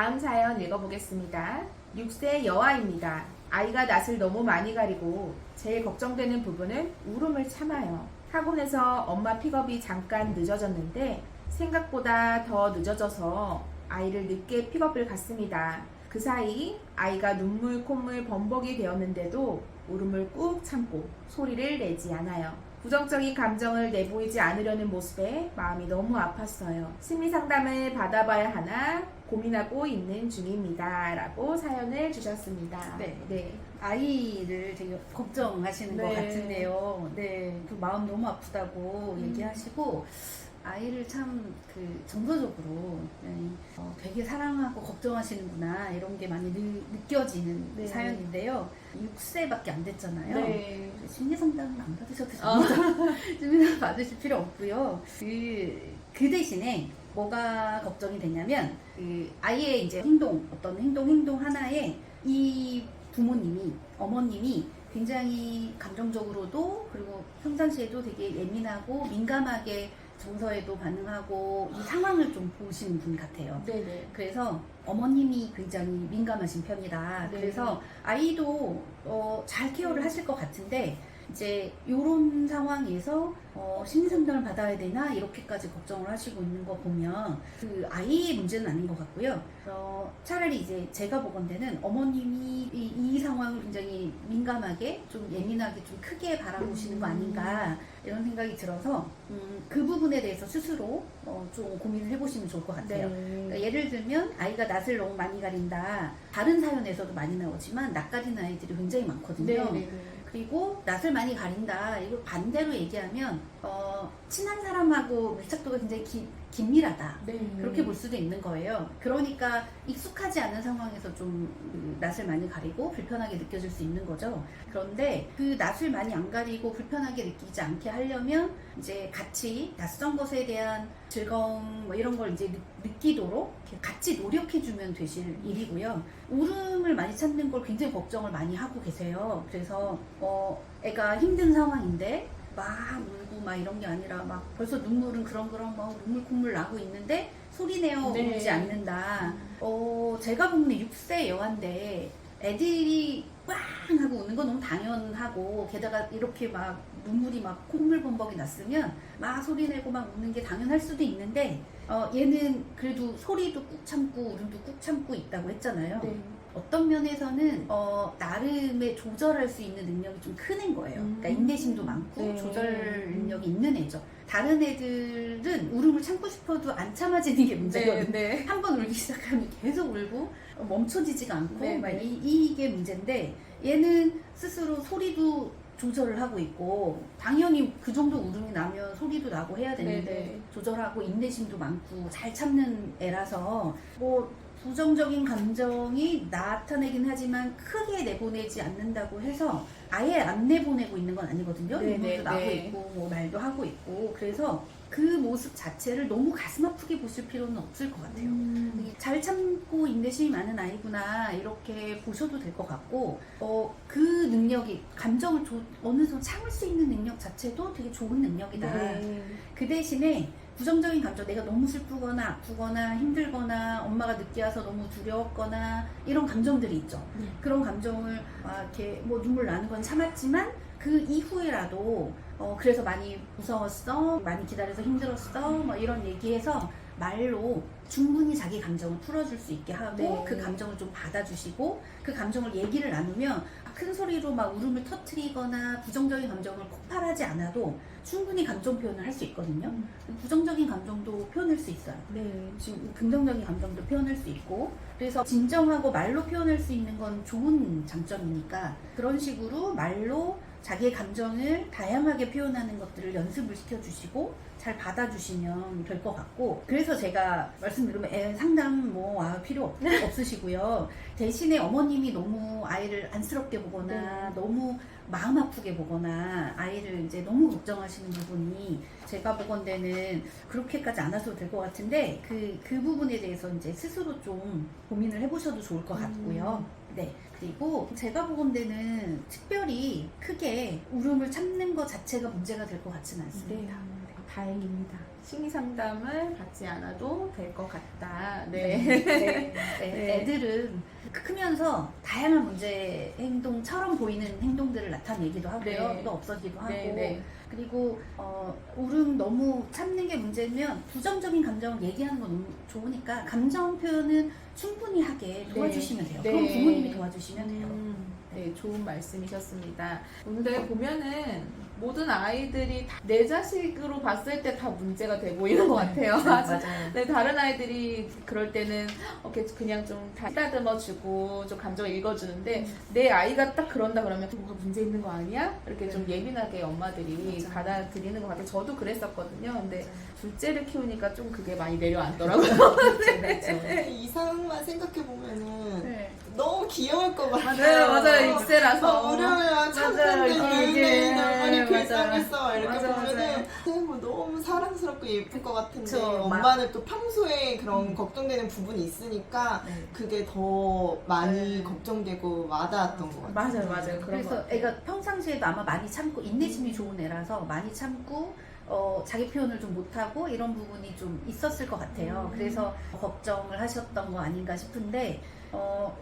다음 사연 읽어보겠습니다. 6세 여아입니다. 아이가 낯을 너무 많이 가리고 제일 걱정되는 부분은 울음을 참아요. 학원에서 엄마 픽업이 잠깐 늦어졌는데 생각보다 더 늦어져서 아이를 늦게 픽업을 갔습니다. 그 사이 아이가 눈물, 콧물, 범벅이 되었는데도 울음을 꾹 참고 소리를 내지 않아요. 부정적인 감정을 내보이지 않으려는 모습에 마음이 너무 아팠어요. 심리상담을 받아봐야 하나 고민하고 있는 중입니다. 라고 사연을 주셨습니다. 네. 아이를 되게 걱정하시는 것 같은데요. 네. 그 마음 너무 아프다고 얘기하시고, 아이를 참 정서적으로 되게 사랑하고 걱정하시는구나 이런 게 많이 느껴지는 사연인데요. 6세밖에 안 됐잖아요. 네. 심리상담은 안 받으셔도 됩니다. 심리상담 받으실 필요 없고요. 그 대신에 뭐가 걱정이 되냐면 아이의 이제 어떤 행동 하나에 이 부모님이, 어머님이 굉장히 감정적으로도 그리고 평상시에도 되게 예민하고 민감하게 정서에도 반응하고 이 상황을 좀 보시는 분 같아요. 네네. 그래서 어머님이 굉장히 민감하신 편이다. 네. 그래서 아이도 잘 케어를 하실 것 같은데 이제 이런 상황에서 심리상담을 받아야 되나 이렇게까지 걱정을 하시고 있는 거 보면 그 아이의 문제는 아닌 것 같고요. 차라리 이제 제가 보건대는 어머님이 이 상황을 굉장히 민감하게 좀 예민하게 좀 크게 바라보시는 거 아닌가 이런 생각이 들어서 그 부분에 대해서 스스로 좀 고민을 해보시면 좋을 것 같아요. 그러니까 예를 들면 아이가 낯을 너무 많이 가린다. 다른 사연에서도 많이 나오지만 낯 가리는 아이들이 굉장히 많거든요. 그리고 낯을 많이 가린다. 이거 반대로 얘기하면 친한 사람하고 밀착도가 굉장히 긴밀하다. 그렇게 볼 수도 있는 거예요. 그러니까 익숙하지 않은 상황에서 좀 낯을 많이 가리고 불편하게 느껴질 수 있는 거죠. 그런데 그 낯을 많이 안 가리고 불편하게 느끼지 않게 하려면 이제 같이 낯선 것에 대한 즐거움 뭐 이런 걸 이제 느끼도록 같이 노력해주면 되실 일이고요. 울음을 많이 참는 걸 굉장히 걱정을 많이 하고 계세요. 그래서 애가 힘든 상황인데 막 울고 막 이런 게 아니라 막 벌써 눈물은 그렁그렁 막 눈물 콧물 나고 있는데 소리내어 울지 않는다. 제가 보면 6세 여한데 애들이 꽝 하고 우는 건 너무 당연하고 게다가 이렇게 막 눈물이 막 콧물 범벅이 났으면 막 소리내고 막 우는 게 당연할 수도 있는데 얘는 그래도 소리도 꾹 참고 울음도 꾹 참고 있다고 했잖아요. 어떤 면에서는 나름의 조절할 수 있는 능력이 좀 큰 애인 거예요. 그러니까 인내심도 많고 조절 능력이 있는 애죠. 다른 애들은 울음을 참고 싶어도 안 참아지는 게 문제거든요. 한번 울기 시작하면 계속 울고 멈춰지지가 않고 막 이게 문제인데 얘는 스스로 소리도 조절을 하고 있고 당연히 그 정도 울음이 나면 소리도 나고 해야 되는데 조절하고 인내심도 많고 잘 참는 애라서 뭐 부정적인 감정이 나타내긴 하지만 크게 내보내지 않는다고 해서 아예 안 내보내고 있는 건 아니거든요. 눈물도 나고 있고 뭐 말도 하고 있고 그래서 그 모습 자체를 너무 가슴 아프게 보실 필요는 없을 것 같아요. 잘 참고 인내심이 많은 아이구나 이렇게 보셔도 될 것 같고 그 능력이 감정을 어느 정도 참을 수 있는 능력 자체도 되게 좋은 능력이다. 그 대신에 부정적인 감정, 내가 너무 슬프거나 아프거나 힘들거나 엄마가 늦게 와서 너무 두려웠거나 이런 감정들이 있죠. 그런 감정을 막 이렇게 뭐 눈물 나는 건 참았지만 그 이후에라도 그래서 많이 무서웠어, 많이 기다려서 힘들었어, 뭐 이런 얘기해서 말로 충분히 자기 감정을 풀어줄 수 있게 하고 그 감정을 좀 받아주시고 그 감정을 얘기를 나누면 큰 소리로 막 울음을 터뜨리거나 부정적인 감정을 폭발하지 않아도 충분히 감정 표현을 할 수 있거든요. 부정적인 감정도 표현할 수 있어요. 지금 긍정적인 감정도 표현할 수 있고 그래서 진정하고 말로 표현할 수 있는 건 좋은 장점이니까 그런 식으로 말로 자기의 감정을 다양하게 표현하는 것들을 연습을 시켜주시고 잘 받아주시면 될 것 같고 그래서 제가 말씀드리면 상담 필요 없으시고요. 대신에 어머님이 너무 아이를 안쓰럽게 보거나 너무 마음 아프게 보거나 아이를 이제 너무 걱정하시는 부분이 제가 보건대는 그렇게까지 안 하셔도 될 것 같은데 그 부분에 대해서 이제 스스로 좀 고민을 해보셔도 좋을 것 같고요. 그리고 제가 보건대는 특별히 크게 울음을 참는 것 자체가 문제가 될 것 같지는 않습니다. 다행입니다. 심리 상담을 받지 않아도 될 것 같다. 네. 네. 애들은 크면서 다양한 문제 행동처럼 보이는 행동들을 나타내기도 하고요. 네. 또 없어지기도 하고. 네. 그리고 울음 너무 참는 게 문제면 부정적인 감정을 얘기하는 건 너무 좋으니까 감정 표현은 충분히 하게 도와주시면 돼요. 네. 그럼 부모님이 도와주시면 돼요. 네, 좋은 말씀이셨습니다. 근데 보면은 모든 아이들이 다 내 자식으로 봤을 때 다 문제가 돼 보이는 것 같아요. 맞아요. 네, 다른 아이들이 그럴 때는 이렇게 그냥 좀 다 쓰다듬어주고 좀 감정을 읽어주는데 내 아이가 딱 그런다 그러면 뭐가 문제 있는 거 아니야? 이렇게 좀 예민하게 엄마들이 맞아요. 받아들이는 것 같아요. 저도 그랬었거든요. 근데 둘째를 키우니까 좀 그게 많이 내려앉더라고요. 이상만 생각해 보면은 네. 너무 귀여울 것 같아요. 네, 맞아요. 6세라서. 우려야 참는데 이게, 얼마나 맞아요. 불쌍했어 이렇게 맞아, 보면은 뭐 너무 사랑스럽고 예쁠 것 같은데 그쵸, 엄마는 또 평소에 그런 걱정되는 부분이 있으니까 네. 그게 더 많이 네. 걱정되고 와닿았던 것 같아요. 맞아요. 그런 그래서 것 같아요. 애가 평상시에도 아마 많이 참고 인내심이 좋은 애라서 많이 참고 자기 표현을 좀 못하고 이런 부분이 좀 있었을 것 같아요. 그래서 걱정을 하셨던 거 아닌가 싶은데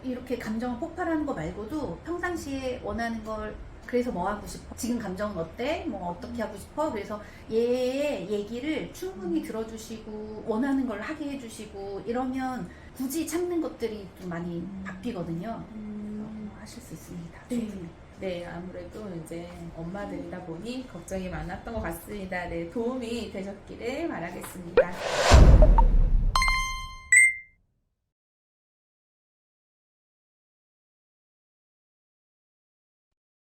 이렇게 감정을 폭발하는 거 말고도 평상시에 원하는 걸 그래서 뭐 하고 싶어? 지금 감정은 어때? 뭐 어떻게 하고 싶어? 그래서 얘의 얘기를 충분히 들어주시고 원하는 걸 하게 해주시고 이러면 굳이 참는 것들이 좀 많이 바뀌거든요. 하실 수 있습니다. 네. 충분히. 네, 아무래도 이제 엄마들이다 보니 걱정이 많았던 것 같습니다. 네, 도움이 되셨기를 바라겠습니다.